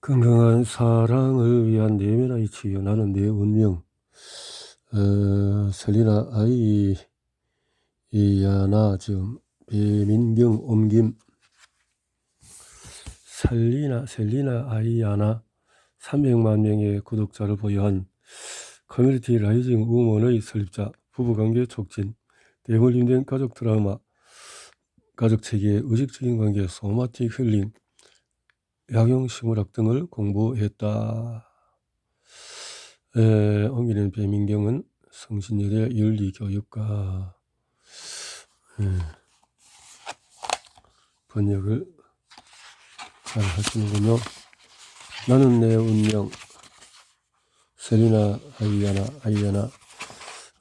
건강한 사랑을 위한 내면의 치유. 나는 내 운명. 설리나 아이야나 지금 배민경 옮김. 셀리나 아이야나 300만 명의 구독자를 보유한 커뮤니티 라이징 우먼의 설립자, 부부관계 촉진, 대물 힘든 가족 트라우마, 가족 체계의 의식적인 관계, 소마틱 힐링, 약용 식물학 등을 공부했다. 옮기는 배민경은 성신여대 윤리교육과 번역을 잘 하시는군요. 나는 내 운명. 셀리나 아이야나.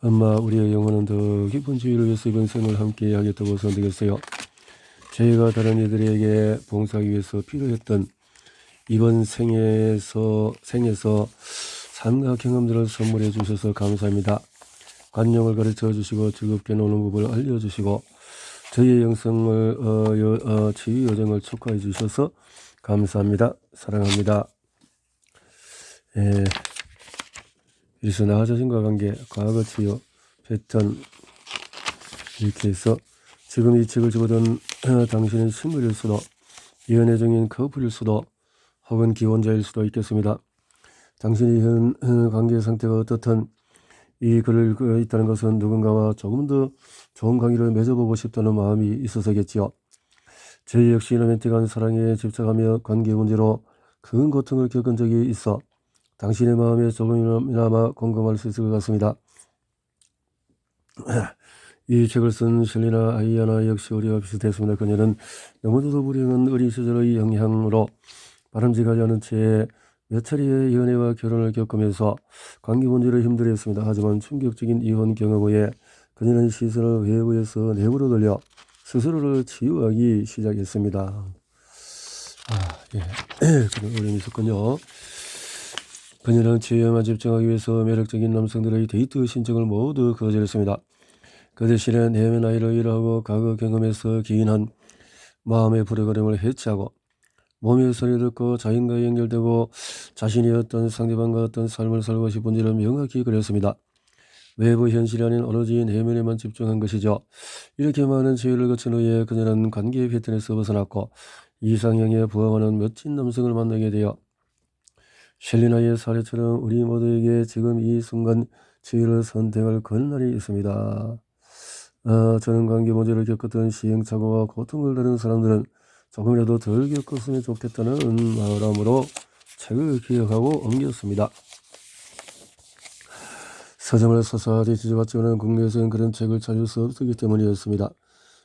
엄마, 우리의 영혼은 더 깊은 지위를 위해서 이번 생을 함께 하겠다고 선택했어요. 저희가 다른 이들에게 봉사하기 위해서 필요했던 이번 생에서 삶과 경험들을 선물해 주셔서 감사합니다. 관용을 가르쳐 주시고 즐겁게 노는 법을 알려주시고 저희의 영성을 치유 여정을 축하해 주셔서 감사합니다. 사랑합니다. 그래서 나 자신과 관계, 과거 치유, 패턴, 이렇게 해서 지금 이 책을 집어든 당신은 식물일 수도, 연애 중인 커플일 수도, 혹은 기혼자일 수도 있겠습니다. 당신이 현 관계 상태가 어떻든 이 글을 있다는 것은 누군가와 조금 더 좋은 관계를 맺어보고 싶다는 마음이 있어서겠지요. 저희 역시 로맨틱한 사랑에 집착하며 관계 문제로 큰 고통을 겪은 적이 있어 당신의 마음에 조금이나마 공감할 수 있을 것 같습니다. 이 책을 쓴 셀리나 아이야나 역시 우리와 비슷했습니다. 그녀는 너무도 불행한 어린 시절의 영향으로 바람직하지 않은 채 몇 차례의 연애와 결혼을 겪으면서 관계 문제로 힘들어했습니다. 하지만 충격적인 이혼 경험 후에 그녀는 시선을 외부에서 내부로 돌려 스스로를 치유하기 시작했습니다. 그런 어려움이 있었군요. 그녀는 치유에만 집중하기 위해서 매력적인 남성들의 데이트 신청을 모두 거절했습니다. 그 대신에 내면 아이를 일하고 과거 경험에서 기인한 마음의 불안감을 해치하고 몸의 소리를 듣고 자연과 연결되고 자신이 어떤 상대방과 어떤 삶을 살고 싶은지를 명확히 그렸습니다. 외부 현실이 아닌 오로지 내면에만 집중한 것이죠. 이렇게 많은 치유를 거친 후에 그녀는 관계 패턴에서 벗어났고 이상형에 부합하는 멋진 남성을 만나게 되어 셀리나의 사례처럼 우리 모두에게 지금 이 순간 치유를 선택할 권한이 있습니다. 저는 관계 문제를 겪었던 시행착오와 고통을 다룬 사람들은 조금이라도 덜 겪었으면 좋겠다는 마음으로 책을 기억하고 옮겼습니다. 서점을 서서히 뒤져봤지만 국내에서는 그런 책을 찾을 수 없었기 때문이었습니다.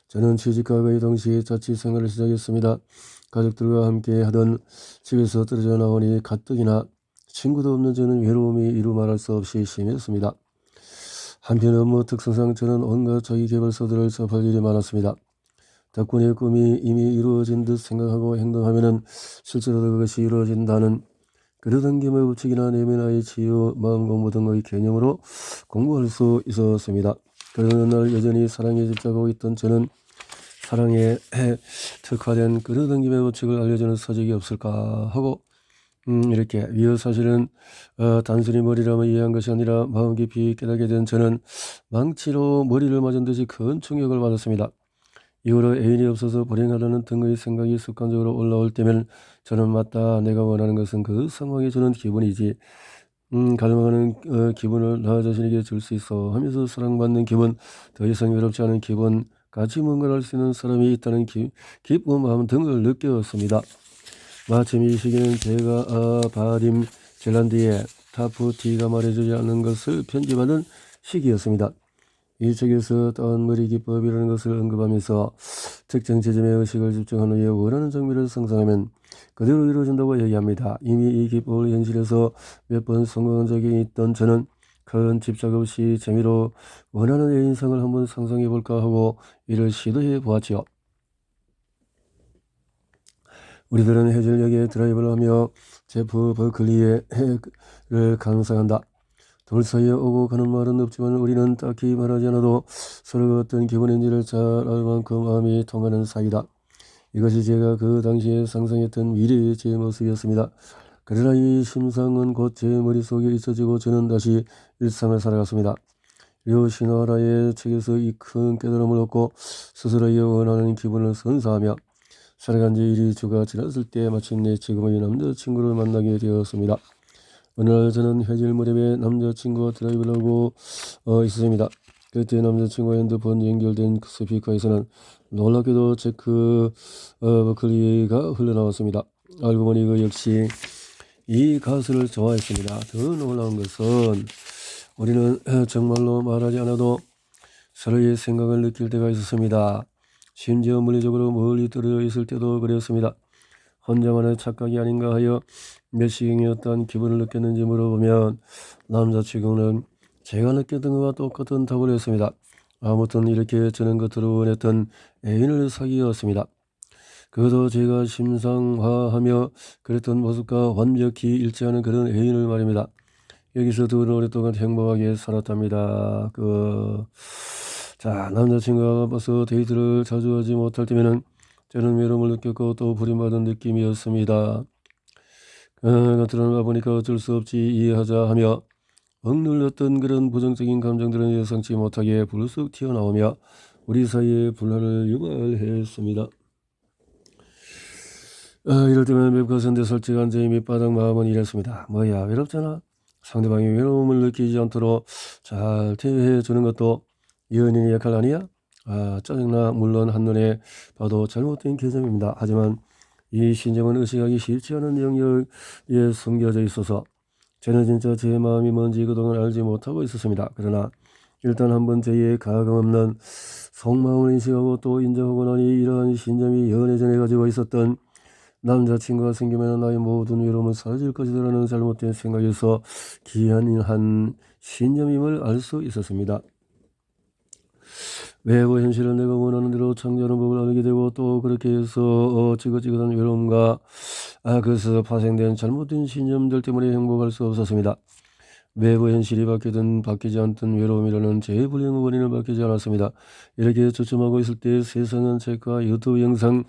저는 취직과 동시에 자취 생활을 시작했습니다. 가족들과 함께 하던 집에서 떨어져 나오니 가뜩이나 친구도 없는 저는 외로움이 이루 말할 수 없이 심했습니다. 한편 업무 특성상 저는 온갖 자기계발서들을 접할 일이 많았습니다. 덕분에 꿈이 이미 이루어진 듯 생각하고 행동하면 실제로 그것이 이루어진다는 그러던 김에 부칙이나 내면의 치유, 마음 공부 등의 개념으로 공부할 수 있었습니다. 그러는 날 여전히 사랑에 집착하고 있던 저는 사랑에 특화된 그러던 김에 부칙을 알려주는 서적이 없을까 하고 이렇게 사실은 단순히 머리라면 이해한 것이 아니라 마음 깊이 깨닫게 된 저는 망치로 머리를 맞은 듯이 큰 충격을 받았습니다. 이후로 애인이 없어서 불행하다는 등의 생각이 습관적으로 올라올 때면 저는 맞다, 내가 원하는 것은 그 상황에 주는 기분이지 갈망하는 기분을 나 자신에게 줄 수 있어 하면서 사랑받는 기분, 더 이상 외롭지 않은 기분, 같이 뭔가를 할 수 있는 사람이 있다는 기쁜 마음 등을 느꼈습니다. 마침 이 시기는 제가 바림 젤란드의 타프티가 말해주지 않는 것을 편집하는 시기였습니다. 이 책에서 따은머리 기법이라는 것을 언급하면서 특정 지점에 의식을 집중한 후에 원하는 장면을 상상하면 그대로 이루어진다고 얘기합니다. 이미 이 기법을 현실에서 몇 번 성공한 적이 있던 저는 큰 집착 없이 재미로 원하는 애인상을 한번 상상해 볼까 하고 이를 시도해 보았지요. 우리들은 해질녘에 드라이브를 하며 제프 버클리의 해를 감상한다. 둘 사이에 오고 가는 말은 없지만 우리는 딱히 말하지 않아도 서로가 어떤 기분인지를 잘 알 만큼 마음이 통하는 사이다. 이것이 제가 그 당시에 상상했던 미래의 제 모습이었습니다. 그러나 이 심상은 곧 제 머릿속에 잊혀지고 저는 다시 일상을 살아갔습니다. 료시나라의 책에서 이 큰 깨달음을 얻고 스스로 영원하는 기분을 선사하며 살아간 지 1~2주가 지났을 때 마침내 지금의 남자친구를 만나게 되었습니다. 어느 날 저는 해질 무렵에 남자친구와 드라이브를 하고 있었습니다. 그때 남자친구와 핸드폰 연결된 스피커에서는 놀랍게도 제크 버클리가 흘러나왔습니다. 알고 보니 그 역시 이 가수를 좋아했습니다. 더 놀라운 것은 우리는 정말로 말하지 않아도 서로의 생각을 느낄 때가 있었습니다. 심지어 물리적으로 멀리 떨어져 있을 때도 그랬습니다. 혼자만의 착각이 아닌가 하여 몇 시경이었던 기분을 느꼈는지 물어보면 남자친구는 제가 느꼈던 것과 똑같은 답을 했습니다. 아무튼 이렇게 저는 겉으로 원했던 애인을 사귀었습니다. 그것도 제가 심상화하며 그랬던 모습과 완벽히 일치하는 그런 애인을 말입니다. 여기서 두 분은 오랫동안 행복하게 살았답니다. 남자친구가 벌써 데이트를 자주 하지 못할 때면은 저는 외로움을 느꼈고 또 버림받은 느낌이었습니다. 드러나 보니까 어쩔 수 없이 이해하자 하며 억눌렸던 그런 부정적인 감정들은 예상치 못하게 불쑥 튀어나오며 우리 사이에 분란을 유발했습니다. 이럴 때면 맵고 선대 솔직한 제 밑바닥 마음은 이랬습니다. 뭐야, 외롭잖아? 상대방이 외로움을 느끼지 않도록 잘 대해주는 것도 연인의 역할 아니야? 짜증나. 물론 한눈에 봐도 잘못된 개념입니다. 하지만 이 신념은 의식하기 쉽지 않은 영역에 숨겨져 있어서 저는 진짜 제 마음이 뭔지 그동안 알지 못하고 있었습니다. 그러나 일단 한번 저의 가감없는 속마음을 인식하고 또 인정하고 나니 이러한 신념이 연애 전에 가지고 있었던 남자친구가 생기면 나의 모든 외로움은 사라질 것이라는 잘못된 생각에서 기한한 신념임을 알 수 있었습니다. 외부 현실을 내가 원하는 대로 창조하는 법을 알게 되고 또 그렇게 해서 지긋지긋한 외로움과 그래서 파생된 잘못된 신념들 때문에 행복할 수 없었습니다. 외부 현실이 바뀌지 않던 외로움이라는 제 불행의 원인을 바뀌지 않았습니다. 이렇게 주춤하고 있을 때 세상은 책과 유튜브 영상,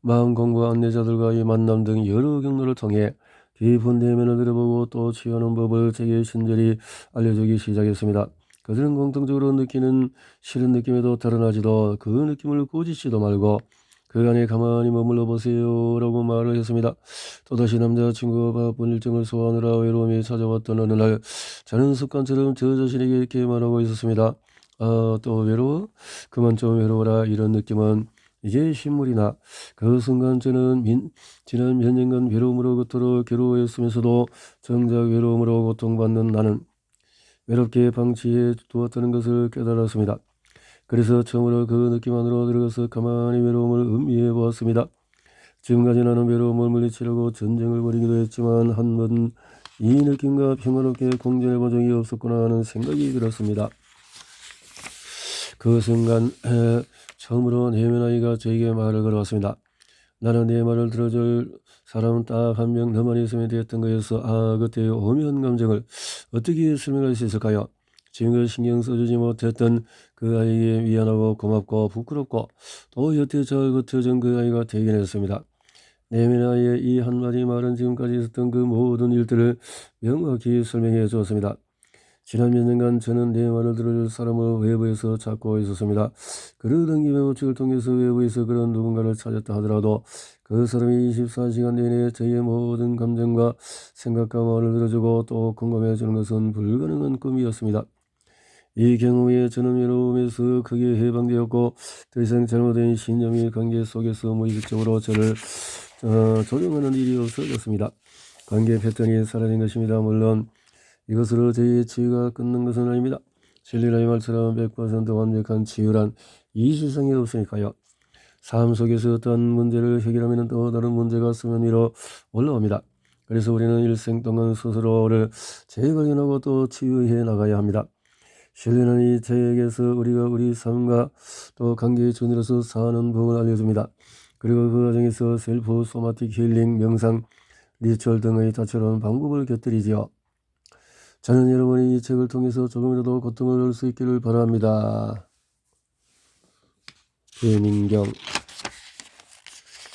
마음 공부 안내자들과의 만남 등 여러 경로를 통해 깊은 내면을 들여보고 또 취하는 법을 제게 친절히 알려주기 시작했습니다. 그들은 공통적으로 느끼는 싫은 느낌에도 드러나지도 그 느낌을 꾸짖지도 말고 그 안에 가만히 머물러 보세요 라고 말을 했습니다. 또다시 남자친구가 바쁜 일정을 소화하느라 외로움이 찾아왔던 어느 날 저는 습관처럼 저 자신에게 이렇게 말하고 있었습니다. 또 외로워? 그만 좀 외로워라. 이런 느낌은 이제 신물이나. 그 순간 저는 지난 몇 년간 외로움으로부터 괴로워했으면서도 정작 외로움으로 고통받는 나는 외롭게 방치해 두었다는 것을 깨달았습니다. 그래서 처음으로 그 느낌 안으로 들어가서 가만히 외로움을 음미해 보았습니다. 지금까지 나는 외로움을 물리치려고 전쟁을 벌이기도 했지만 한 번 이 느낌과 평화롭게 공존해 본 적이 없었구나 하는 생각이 들었습니다. 그 순간 처음으로 내면아이가 저에게 말을 걸어왔습니다. 나는 내 말을 들어줄 사람은 딱 한 명 너만 있으면 됐던 거였어. 그때의 오묘한 감정을 어떻게 설명할 수 있을까요? 지금껏 신경 써주지 못했던 그 아이에게 미안하고 고맙고 부끄럽고 또 여태 잘 버텨준 그 아이가 되긴 했습니다. 내면아이의 이 한마디 말은 지금까지 있었던 그 모든 일들을 명확히 설명해 주었습니다. 지난 몇 년간 저는 내 말을 들어줄 사람을 외부에서 찾고 있었습니다. 그러던 김에 우측을 통해서 외부에서 그런 누군가를 찾았다 하더라도 그 사람이 24시간 내내 저의 모든 감정과 생각과 말을 들어주고 또 공감해 주는 것은 불가능한 꿈이었습니다. 이 경우에 저는 외로움에서 크게 해방되었고 더 이상 잘못된 신념이 관계 속에서 무의식적으로 저를 조종하는 일이 없어졌습니다. 관계 패턴이 사라진 것입니다. 물론 이것으로 저희의 치유가 끊는 것은 아닙니다. 진리라의 말처럼 100% 완벽한 치유란 이 세상에 없으니까요. 삶 속에서 어떤 문제를 해결하면 또 다른 문제가 수면 위로 올라옵니다. 그래서 우리는 일생 동안 스스로를 재발견하고 또 치유해 나가야 합니다. 신뢰는 이 책에서 우리가 우리 삶과 또 관계의 준으로서 사는 법을 알려줍니다. 그리고 그 과정에서 셀프 소마틱 힐링, 명상, 리추얼 등의 다채로운 방법을 곁들이지요. 저는 여러분이 이 책을 통해서 조금이라도 고통을 얻을 수 있기를 바랍니다. 배민경.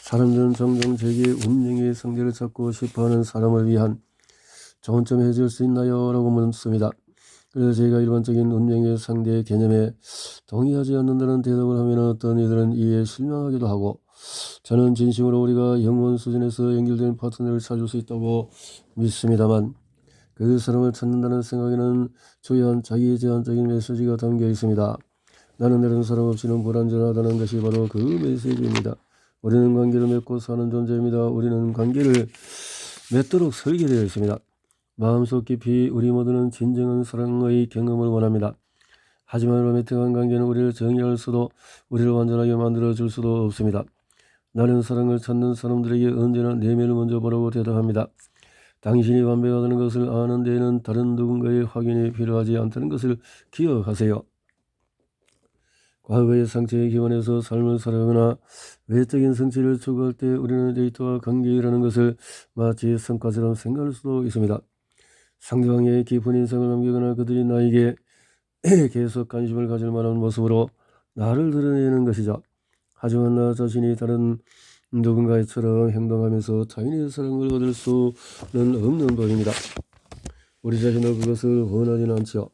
사람들은 종종 제게 운명의 상대를 찾고 싶어하는 사람을 위한 조언점 해줄 수 있나요? 라고 묻습니다. 그래서 제가 일반적인 운명의 상대의 개념에 동의하지 않는다는 대답을 하면 어떤 이들은 이에 실망하기도 하고, 저는 진심으로 우리가 영원 수준에서 연결된 파트너를 찾을 수 있다고 믿습니다만, 그 사람을 찾는다는 생각에는 주요한 자기 제한적인 메시지가 담겨 있습니다. 나는 다른 사람 없이는 불완전하다는 것이 바로 그 메시지입니다. 우리는 관계를 맺고 사는 존재입니다. 우리는 관계를 맺도록 설계되어 있습니다. 마음속 깊이 우리 모두는 진정한 사랑의 경험을 원합니다. 하지만 로맨틱한 관계는 우리를 정의할 수도, 우리를 완전하게 만들어줄 수도 없습니다. 나는 사랑을 찾는 사람들에게 언제나 내면을 먼저 보라고 대답합니다. 당신이 완벽하다는 것을 아는 데에는 다른 누군가의 확인이 필요하지 않다는 것을 기억하세요. 과거의 상처에 기반해서 삶을 살아가거나 외적인 성취를 추구할 때 우리는 데이터와 관계라는 것을 마치 성과처럼 생각할 수도 있습니다. 상대방의 깊은 인상을 남기거나 그들이 나에게 계속 관심을 가질 만한 모습으로 나를 드러내는 것이죠. 하지만 나 자신이 다른 누군가처럼 행동하면서 타인의 사랑을 얻을 수는 없는 법입니다. 우리 자신도 그것을 원하지는 않죠.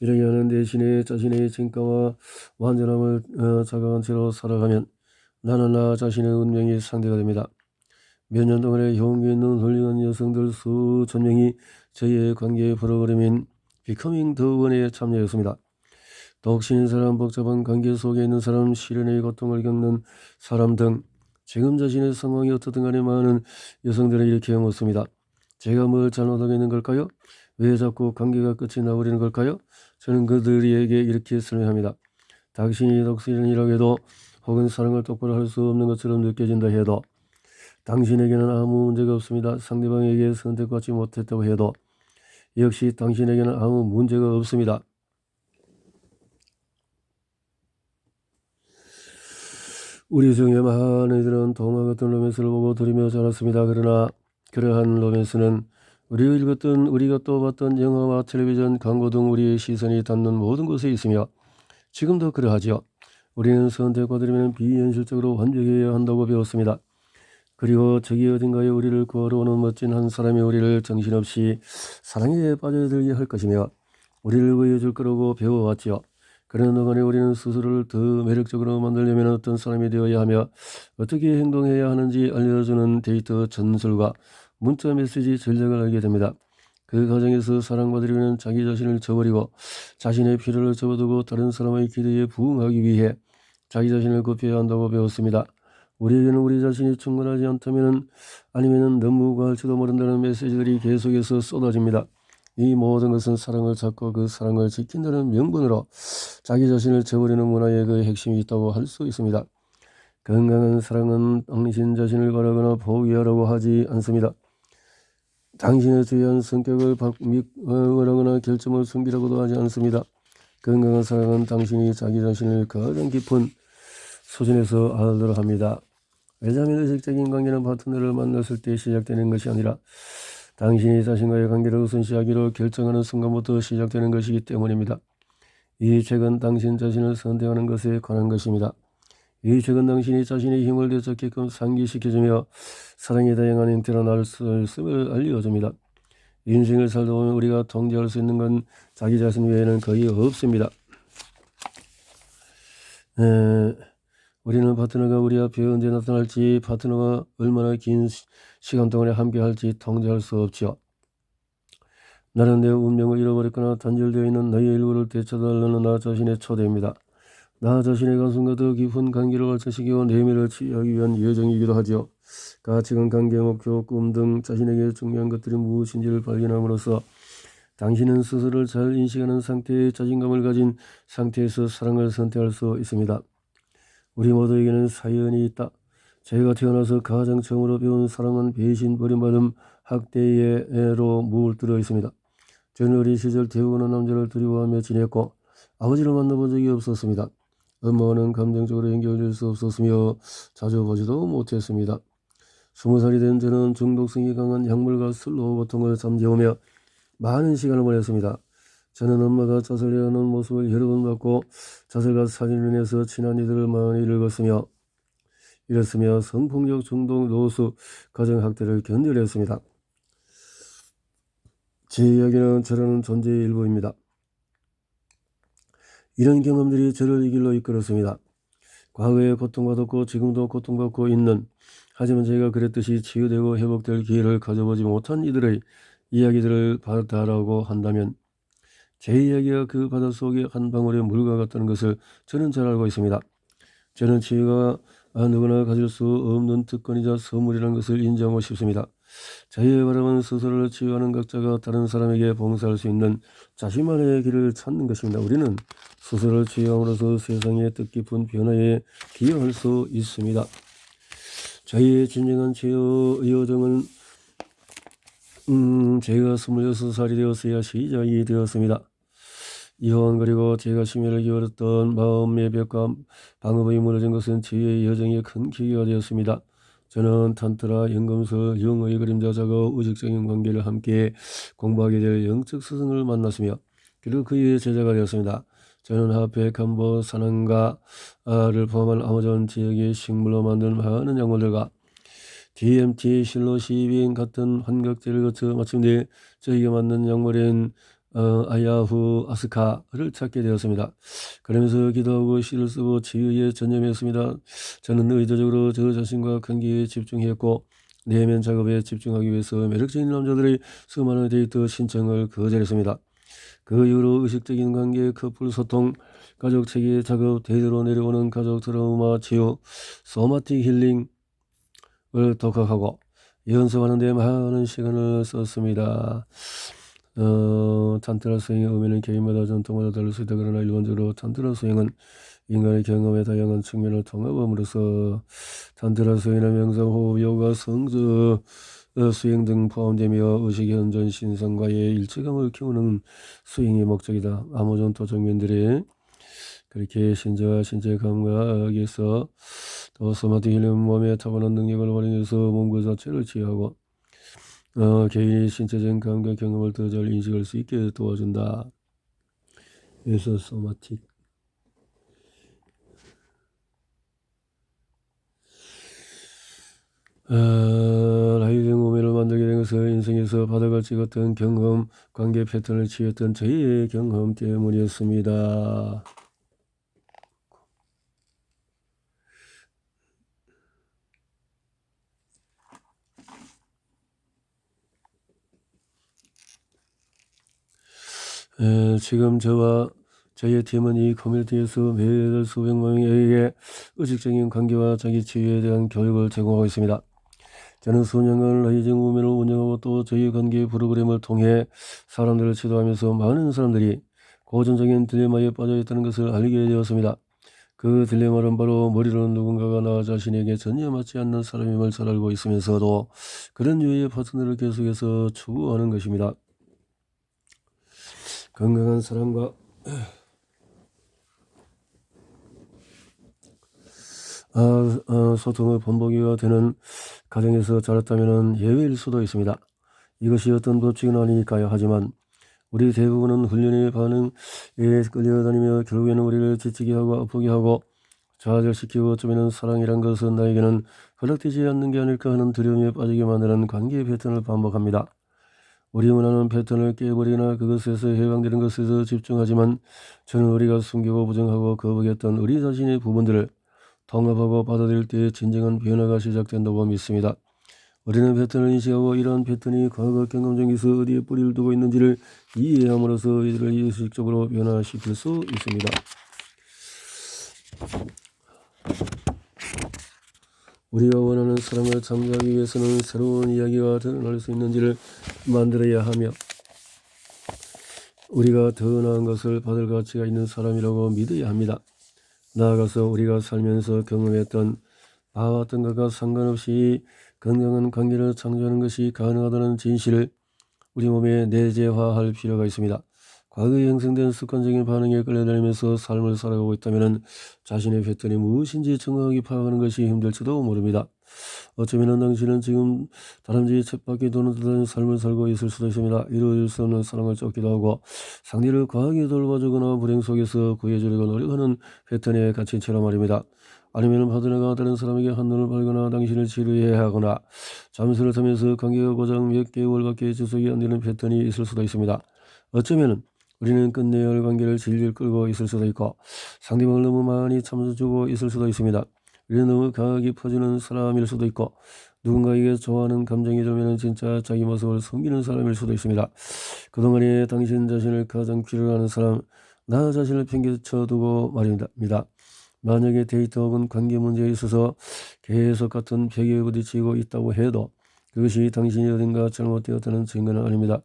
이렇게 하는 대신에 자신의 진가와 완전함을 자각한 채로 살아가면 나는 나 자신의 운명의 상대가 됩니다. 몇 년 동안의 용기 있는 훌륭한 여성들 수천 명이 저희의 관계 프로그램인 비커밍 더 원에 참여했습니다. 독신인 사람, 복잡한 관계 속에 있는 사람, 실연의 고통을 겪는 사람 등 지금 자신의 상황이 어떻든 간에 많은 여성들은 이렇게 묻습니다. 제가 뭘 잘못하고 있는 걸까요? 왜 자꾸 관계가 끝이 나버리는 걸까요? 저는 그들에게 이렇게 설명합니다. 당신이 독신이라고 해도, 혹은 사랑을 똑바로 할 수 없는 것처럼 느껴진다 해도, 당신에게는 아무 문제가 없습니다. 상대방에게 선택받지 못했다고 해도 역시 당신에게는 아무 문제가 없습니다. 우리 중에 많은 이들은 동화 같은 로맨스를 보고 들으며 자랐습니다. 그러나 그러한 로맨스는 우리가 읽었던, 우리가 또 봤던 영화와 텔레비전, 광고 등 우리의 시선이 닿는 모든 곳에 있으며 지금도 그러하죠. 우리는 선택받으려면 비현실적으로 완벽해야 한다고 배웠습니다. 그리고 저기 어딘가에 우리를 구하러 오는 멋진 한 사람이 우리를 정신없이 사랑에 빠져들게 할 것이며 우리를 구해줄 거라고 배워왔지요. 그런 동안에 우리는 스스로를 더 매력적으로 만들려면 어떤 사람이 되어야 하며 어떻게 행동해야 하는지 알려주는 데이터 전술과 문자 메시지 전략을 알게 됩니다. 그 과정에서 사랑받으려면 자기 자신을 저버리고 자신의 필요를 접어두고 다른 사람의 기대에 부응하기 위해 자기 자신을 굽혀야 한다고 배웠습니다. 우리에게는 우리 자신이 충분하지 않다면 아니면 너무 과할지도 모른다는 메시지들이 계속해서 쏟아집니다. 이 모든 것은 사랑을 찾고 그 사랑을 지킨다는 명분으로 자기 자신을 저버리는 문화의 그 핵심이 있다고 할 수 있습니다. 건강한 사랑은 당신 자신을 바라거나 포기하라고 하지 않습니다. 당신의 주요한 성격을 원하거나 결점을 숨기라고도 하지 않습니다. 건강한 사랑은 당신이 자기 자신을 가장 깊은 수준에서 알도록 합니다. 왜냐하면 의식적인 관계는 파트너를 만났을 때 시작되는 것이 아니라 당신이 자신과의 관계를 우선시하기로 결정하는 순간부터 시작되는 것이기 때문입니다. 이 책은 당신 자신을 선택하는 것에 관한 것입니다. 이 책은 당신이 자신의 힘을 되찾게끔 상기시켜주며 사랑의 다양한 형태로 나를 쓸 알려줍니다. 인생을 살다 보면 우리가 통제할 수 있는 건 자기 자신 외에는 거의 없습니다. 우리는 파트너가 우리 앞에 언제 나타날지, 파트너가 얼마나 긴 시간 동안에 함께 할지 통제할 수 없지요. 나는 내 운명을 잃어버렸거나 단절되어 있는 나의 일부를 되찾아달라는 나 자신의 초대입니다. 나 자신의 가슴과 더 깊은 관계를 발전시키고 내면을 치유하기 위한 예정이기도 하지요. 가치관, 관계, 목표, 꿈 등 자신에게 중요한 것들이 무엇인지를 발견함으로써 당신은 스스로를 잘 인식하는 상태의 자신감을 가진 상태에서 사랑을 선택할 수 있습니다. 우리 모두에게는 사연이 있다. 제가 태어나서 가장 처음으로 배운 사랑은 배신, 버림받음, 학대로 물들어 있습니다. 저는 어린 시절 태우는 남자를 두려워하며 지냈고 아버지를 만나본 적이 없었습니다. 엄마와는 감정적으로 연결될 수 없었으며 자주 보지도 못했습니다. 20살이 된 저는 중독성이 강한 약물과 술로 고통을 잠재우며 많은 시간을 보냈습니다. 저는 엄마가 자살해하는 모습을 여러 번 봤고 자살과 살인을 해서 친한 이들을 많이 읽었으며 이랬으며 성폭력, 중독, 노수, 가정학대를 견뎌냈습니다. 제 이야기는 저라는 존재의 일부입니다. 이런 경험들이 저를 이 길로 이끌었습니다. 과거에 고통받았고 지금도 고통받고 있는, 하지만 제가 그랬듯이 치유되고 회복될 기회를 가져보지 못한 이들의 이야기들을 바다라고 한다면 제 이야기가 그 바다 속의 한 방울의 물과 같다는 것을 저는 잘 알고 있습니다. 저는 치유가 누구나 가질 수 없는 특권이자 선물이라는 것을 인정하고 싶습니다. 자유의 바람은 스스로를 치유하는 각자가 다른 사람에게 봉사할 수 있는 자신만의 길을 찾는 것입니다. 우리는 스스로를 치유함으로써 세상의 뜻깊은 변화에 기여할 수 있습니다. 저희의 진정한 치유 여정은 제가 26살이 되었어야 시작이 되었습니다. 이혼 그리고 제가 심혈을 기울였던 마음의 벽과 방어벽이 무너진 것은 치유의 여정에 큰 계기가 되었습니다. 저는 탄트라, 연금술, 영의 그림자 작업, 의식적인 관계를 함께 공부하게 될 영적 스승을 만났으며 그리고 그의 제자가 되었습니다. 저는 하페, 캄보, 사난가를 포함한 아마존 지역의 식물로 만든 많은 약물들과 DMT, 실로시빈 같은 환각제를 거쳐 마침내 저에게 맞는 약물인 아야후 아스카를 찾게 되었습니다. 그러면서 기도하고 시를 쓰고 치유에 전념했습니다. 저는 의도적으로 저 자신과 관계에 집중했고 내면 작업에 집중하기 위해서 매력적인 남자들의 수많은 데이트 신청을 거절했습니다. 그 이후로 의식적인 관계, 커플 소통, 가족 체계 작업, 대대로 내려오는 가족 트라우마 치유, 소마틱 힐링을 독학하고 연습하는 데 많은 시간을 썼습니다. 탄트라 수행의 의미는 개인마다 전통마다 다를 수 있다. 그러나 일반적으로 탄트라 수행은 인간의 경험의 다양한 측면을 통합함으로써 탄트라 수행이나 명상, 호흡, 요가, 성저, 수행 등 포함되며 의식의 현존 신성과의 일체감을 키우는 수행의 목적이다. 아마존 도정면들의 그렇게 신체와 신체 감각에서 또 소마틱 힐링 몸의 타고난 능력을 활용해서 몸 그 자체를 치유하고 개인이 신체적 감각 경험을 더 잘 인식할 수 있게 도와준다. 그래서 소마틱 라이딩 몸매를 만들게 된 것은 인생에서 바다같이 같은 경험, 관계 패턴을 취했던 저희의 경험 때문이었습니다. 지금 저와 저희의 팀은 이 커뮤니티에서 매달 수백만 명에게 의식적인 관계와 자기 치유에 대한 교육을 제공하고 있습니다. 저는 수년간 라이징 우먼을 운영하고 또 저희 관계 프로그램을 통해 사람들을 지도하면서 많은 사람들이 고전적인 딜레마에 빠져있다는 것을 알게 되었습니다. 그 딜레마는 바로 머리로는 누군가가 나 자신에게 전혀 맞지 않는 사람임을 잘 알고 있으면서도 그런 유의 파트너를 계속해서 추구하는 것입니다. 건강한 사람과 소통의 본보기가 되는 가정에서 자랐다면 예외일 수도 있습니다. 이것이 어떤 법칙은 아니니까요. 하지만 우리 대부분은 훈련의 반응에 끌려다니며 결국에는 우리를 지치게 하고 아프게 하고 좌절시키고 어쩌면 사랑이란 것은 나에게는 허락되지 않는 게 아닐까 하는 두려움에 빠지게 만드는 관계 패턴을 반복합니다. 우리 문화는 패턴을 깨버리거나 그것에서 해방되는 것에서 집중하지만 저는 우리가 숨기고 부정하고 거부했던 우리 자신의 부분들을 통합하고 받아들일 때 진정한 변화가 시작된다고 믿습니다. 우리는 패턴을 인식하고 이러한 패턴이 과거 경험 중에서 어디에 뿌리를 두고 있는지를 이해함으로써 이들을 의식적으로 변화시킬 수 있습니다. 우리가 원하는 사랑을 창조하기 위해서는 새로운 이야기가 드러날 수 있는지를 만들어야 하며 우리가 더 나은 것을 받을 가치가 있는 사람이라고 믿어야 합니다. 나아가서 우리가 살면서 경험했던 봐왔던 것과 상관없이 건강한 관계를 창조하는 것이 가능하다는 진실을 우리 몸에 내재화할 필요가 있습니다. 과거에 형성된 습관적인 반응에 끌려다니면서 삶을 살아가고 있다면 자신의 패턴이 무엇인지 정확하게 파악하는 것이 힘들지도 모릅니다. 어쩌면 당신은 지금 다람쥐 쳇바퀴 도는 듯한 삶을 살고 있을 수도 있습니다. 이루어질 수 없는 사랑을 쫓기도 하고 상대를 과하게 돌봐주거나 불행 속에서 구해주려고 노력하는 패턴에 갇힌 채로 말입니다. 아니면 파트너가 다른 사람에게 한눈을 팔거나 당신을 지루해하거나 잠수를 타면서 관계가 고작 몇 개월밖에 지속이 안 되는 패턴이 있을 수도 있습니다. 어쩌면 우리는 끝내야 할 관계를 질질 끌고 있을 수도 있고 상대방을 너무 많이 참아주고 있을 수도 있습니다. 우리는 너무 강하게 퍼주는 사람일 수도 있고 누군가에게 좋아하는 감정이 들면 진짜 자기 모습을 숨기는 사람일 수도 있습니다. 그동안에 당신 자신을 가장 필요로 하는 사람, 나 자신을 평균쳐두고 말입니다. 만약에 데이트 혹은 관계 문제에 있어서 계속 같은 벽에 부딪히고 있다고 해도 그것이 당신이 어딘가 잘못되었다는 증거는 아닙니다.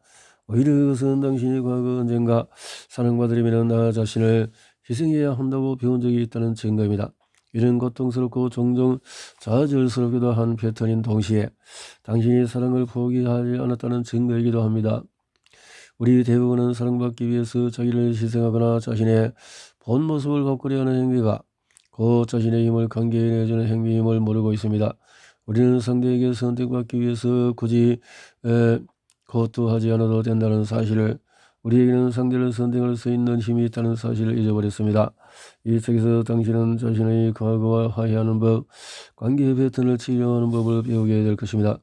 오히려 그것은 당신이 과거 언젠가 사랑받으려면 나 자신을 희생해야 한다고 배운 적이 있다는 증거입니다. 이런 고통스럽고 종종 좌절스럽기도 한 패턴인 동시에 당신이 사랑을 포기하지 않았다는 증거이기도 합니다. 우리 대부분은 사랑받기 위해서 자기를 희생하거나 자신의 본 모습을 바꾸려 하는 행위가 그 자신의 힘을 관계에 내주는 행위임을 모르고 있습니다. 우리는 상대에게 선택받기 위해서 굳이 그것도 하지 않아도 된다는 사실을, 우리에게는 상대를 선택할 수 있는 힘이 있다는 사실을 잊어버렸습니다. 이 책에서 당신은 자신의 과거와 화해하는 법, 관계의 패턴을 치료하는 법을 배우게 될 것입니다.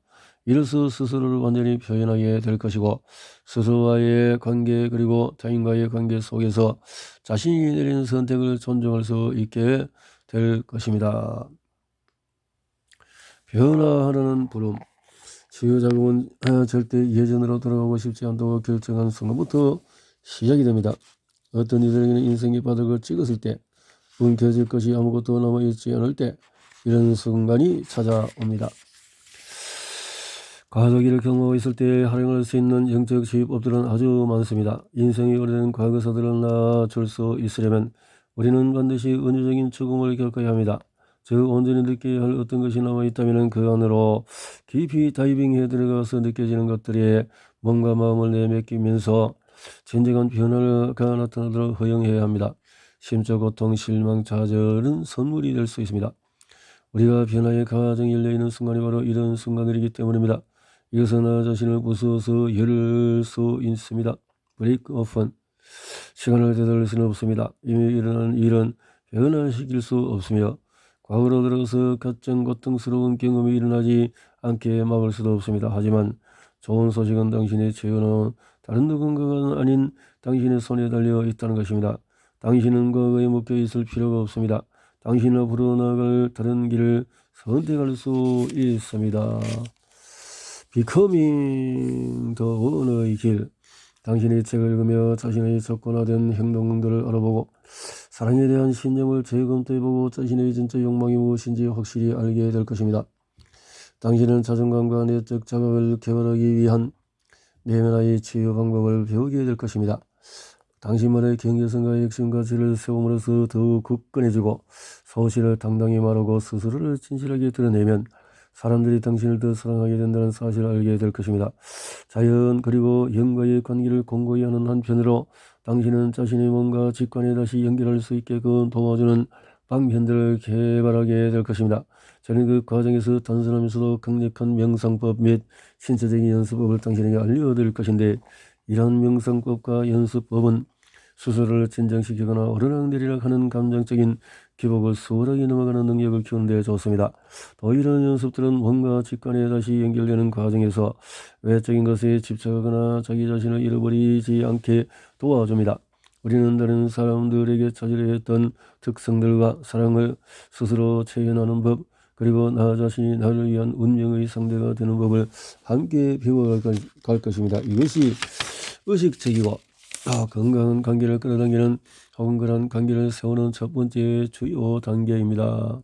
이로써 스스로를 완전히 표현하게 될 것이고 스스로와의 관계 그리고 타인과의 관계 속에서 자신이 내린 선택을 존중할 수 있게 될 것입니다. 변화하라는 부름. 치유 작업은 절대 예전으로 돌아가고 싶지 않다고 결정한 순간부터 시작이 됩니다. 어떤 이들에게는 인생의 바닥을 찍었을 때, 움켜질 것이 아무것도 남아있지 않을 때 이런 순간이 찾아옵니다. 가족일을 경험하고 있을 때 활용할 수 있는 영적 치유법들은 아주 많습니다. 인생이 오래된 과거사들을 낳아줄 수 있으려면 우리는 반드시 은유적인 죽음을 겪어야 합니다. 즉 온전히 느껴야 할 어떤 것이 남아있다면 그 안으로 깊이 다이빙해 들어가서 느껴지는 것들에 몸과 마음을 내맡기면서 진정한 변화가 나타나도록 허용해야 합니다. 심적 고통, 실망, 좌절은 선물이 될 수 있습니다. 우리가 변화의 가정이 열려있는 순간이 바로 이런 순간들이기 때문입니다. 이것은 나 자신을 부수어서 열을 수 있습니다. 브레이크 오픈. 시간을 되돌릴 수는 없습니다. 이미 일어난 일은 변화시킬 수 없으며 과거로 들어가서 가장 고통스러운 경험이 일어나지 않게 막을 수도 없습니다. 하지만 좋은 소식은 당신의 재혼은 다른 누군가가 아닌 당신의 손에 달려 있다는 것입니다. 당신은 과거에 묶여 있을 필요가 없습니다. 당신은 앞으로 나아갈 다른 길을 선택할 수 있습니다. Becoming the One의 길. 당신이 책을 읽으며 자신의 적권화된 행동들을 알아보고 사랑에 대한 신념을 재검토해보고 자신의 진짜 욕망이 무엇인지 확실히 알게 될 것입니다. 당신은 자존감과 내적 자각을 개발하기 위한 내면의 치유 방법을 배우게 될 것입니다. 당신만의 경계선과 핵심 가치를 세움으로써 더욱 굳건해지고 소신을 당당히 말하고 스스로를 진실하게 드러내면 사람들이 당신을 더 사랑하게 된다는 사실을 알게 될 것입니다. 자연 그리고 영과의 관계를 공고히 하는 한편으로 당신은 자신의 몸과 직관에 다시 연결할 수 있게끔 도와주는 방편들을 개발하게 될 것입니다. 저는 그 과정에서 단순하면서도 강력한 명상법 및 신체적인 연습법을 당신에게 알려드릴 것인데 이러한 명상법과 연습법은 스스로를 진정시키거나 오르락내리락 하는 감정적인 기복을 수월하게 넘어가는 능력을 키우는 데 좋습니다. 또 이런 연습들은 몸과 직관에 다시 연결되는 과정에서 외적인 것에 집착하거나 자기 자신을 잃어버리지 않게 도와줍니다. 우리는 다른 사람들에게 찾으려 했던 특성들과 사랑을 스스로 체현하는 법, 그리고 나 자신이 나를 위한 운명의 상대가 되는 법을 함께 배워갈 것입니다. 이것이 의식적이고 건강한 관계를 끌어당기는 혹은 그런 관계를 세우는 첫 번째 주요 단계입니다.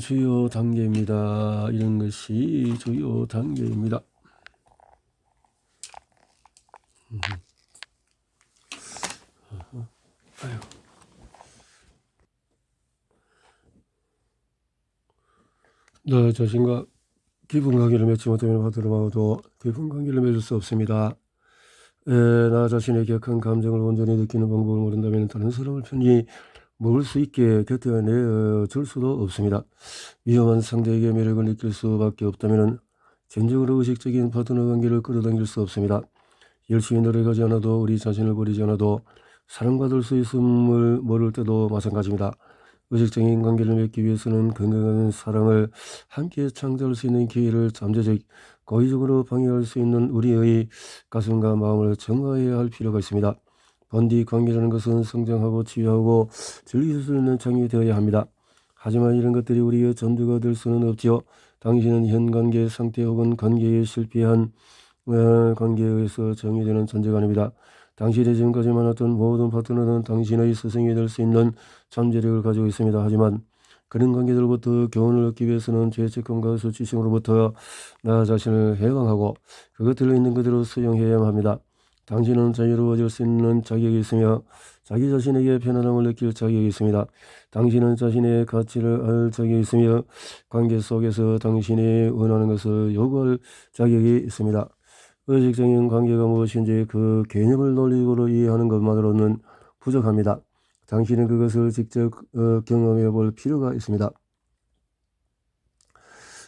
주요 단계입니다. 이런 것이 주요 단계입니다. 나 자신과 깊은 관계를 맺지 못하면 하더라도 깊은 관계를 맺을 수 없습니다. 나 자신의 격한 감정을 온전히 느끼는 방법을 모른다면 다른 사람을 편히 먹을 수 있게 곁에 내줄 수도 없습니다. 위험한 상대에게 매력을 느낄 수밖에 없다면 전적으로 의식적인 파트너 관계를 끌어당길 수 없습니다. 열심히 노력하지 않아도 우리 자신을 버리지 않아도 사랑받을 수 있음을 모를 때도 마찬가지입니다. 의식적인 관계를 맺기 위해서는 건강한 사랑을 함께 창조할 수 있는 기회를 잠재적, 고의적으로 방해할 수 있는 우리의 가슴과 마음을 정화해야 할 필요가 있습니다. 번디 관계라는 것은 성장하고 치유하고 즐길 수 있는 장이 되어야 합니다. 하지만 이런 것들이 우리의 전부가 될 수는 없지요. 당신은 현 관계 상태 혹은 관계에 실패한 관계에 의해서 정의되는 존재가 아닙니다. 당신이 지금까지 만났던 모든 파트너는 당신의 스승이 될 수 있는 잠재력을 가지고 있습니다. 하지만 그런 관계들로부터 교훈을 얻기 위해서는 죄책감과 수치심으로부터 나 자신을 해방하고 그것들로 있는 그대로 수용해야 합니다. 당신은 자유로워질 수 있는 자격이 있으며 자기 자신에게 편안함을 느낄 자격이 있습니다. 당신은 자신의 가치를 알 자격이 있으며 관계 속에서 당신이 원하는 것을 요구할 자격이 있습니다. 의식적인 관계가 무엇인지 그 개념을 논리적으로 이해하는 것만으로는 부족합니다. 당신은 그것을 직접 경험해 볼 필요가 있습니다.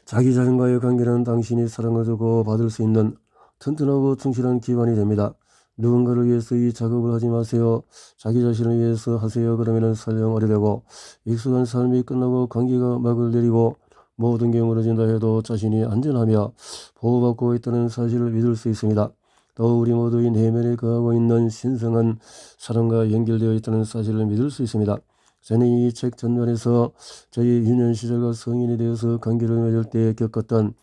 자기 자신과의 관계는 당신이 사랑을 주고 받을 수 있는 튼튼하고 충실한 기반이 됩니다. 누군가를 위해서 이 작업을 하지 마세요. 자기 자신을 위해서 하세요. 그러면 설령 오래되고 익숙한 삶이 끝나고 관계가 막을 내리고 모든 게 무너진다 해도 자신이 안전하며 보호받고 있다는 사실을 믿을 수 있습니다. 또 우리 모두의 내면에 거하고 있는 신성한 사랑과 연결되어 있다는 사실을 믿을 수 있습니다. 저는 이 책 전반에서 저희 유년 시절과 성인이 되어서 관계를 맺을 때 겪었던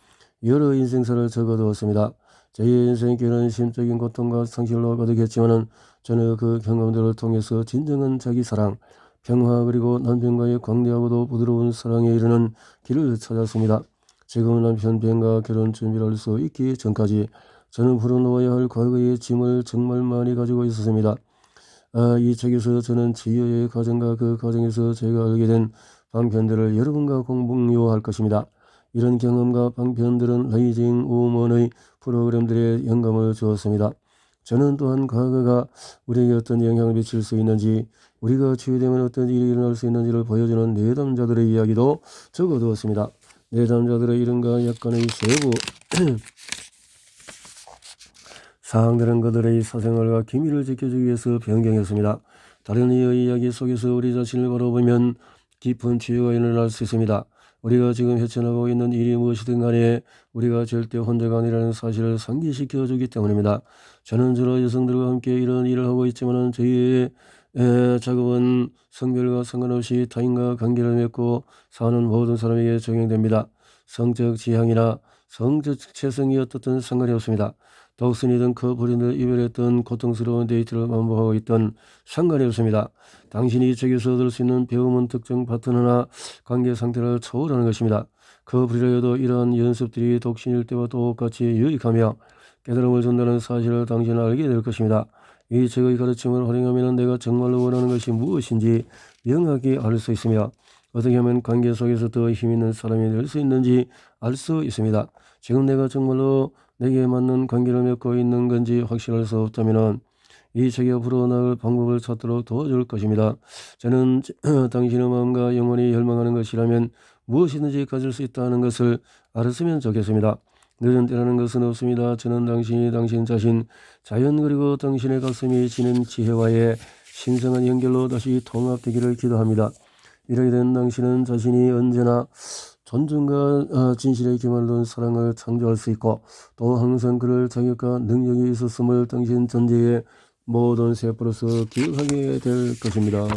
여러 인생사를 적어두었습니다. 저희 인생길은 심적인 고통과 상실로 가득했지만 저는 그 경험들을 통해서 진정한 자기 사랑, 평화 그리고 남편과의 광대하고도 부드러운 사랑에 이르는 길을 찾았습니다. 지금 남편 벤과 결혼 준비를 할 수 있기 전까지 저는 풀어놓아야 할 과거의 짐을 정말 많이 가지고 있었습니다. 이 책에서 저는 지혜의 가정과 그 가정에서 제가 알게 된 방편들을 여러분과 공유할 것입니다. 이런 경험과 방편들은 레이징 우먼의 프로그램들에 영감을 주었습니다. 저는 또한 과거가 우리에게 어떤 영향을 미칠 수 있는지, 우리가 치유되면 어떤 일이 일어날 수 있는지를 보여주는 내담자들의 이야기도 적어두었습니다. 내담자들의 이름과 약간의 세부 사항들은 그들의 사생활과 기밀을 지켜주기 위해서 변경했습니다. 다른 이의 이야기 속에서 우리 자신을 바라보면 깊은 치유가 일어날 수 있습니다. 우리가 지금 헤쳐나가고 있는 일이 무엇이든 간에 우리가 절대 혼자가 아니라는 사실을 상기시켜주기 때문입니다. 저는 주로 여성들과 함께 이런 일을 하고 있지만 저희의 작업은 성별과 상관없이 타인과 관계를 맺고 사는 모든 사람에게 적용됩니다. 성적 지향이나 성적 체성이 어떻든 상관이 없습니다. 독신이든 커플이든 이별했던 고통스러운 데이트를 반복하고 있던 상관이 없습니다. 당신이 이 책에서 얻을 수 있는 배움은 특정 파트너나 관계 상태를 초월하는 것입니다. 커플이라 해도 이러한 연습들이 독신일 때와 똑같이 유익하며 깨달음을 준다는 사실을 당신은 알게 될 것입니다. 이 책의 가르침을 활용하면 내가 정말로 원하는 것이 무엇인지 명확히 알 수 있으며 어떻게 하면 관계 속에서 더 힘있는 사람이 될 수 있는지 알 수 있습니다. 지금 내가 정말로 내게 맞는 관계를 맺고 있는 건지 확신할 수 없다면 이 책이 앞으로 나아갈 방법을 찾도록 도와줄 것입니다. 저는 당신의 마음과 영혼이 열망하는 것이라면 무엇이든지 가질 수 있다는 것을 알았으면 좋겠습니다. 늦은 때라는 것은 없습니다. 저는 당신이 당신 자신, 자연 그리고 당신의 가슴이 지닌 지혜와의 신성한 연결로 다시 통합되기를 기도합니다. 이렇게 된 당신은 자신이 언제나 존중과 진실의 기반을 둔 사랑을 창조할 수 있고 또 항상 그럴 자격과 능력이 있었음을 당신 존재의 모든 세포로서 기억하게 될 것입니다.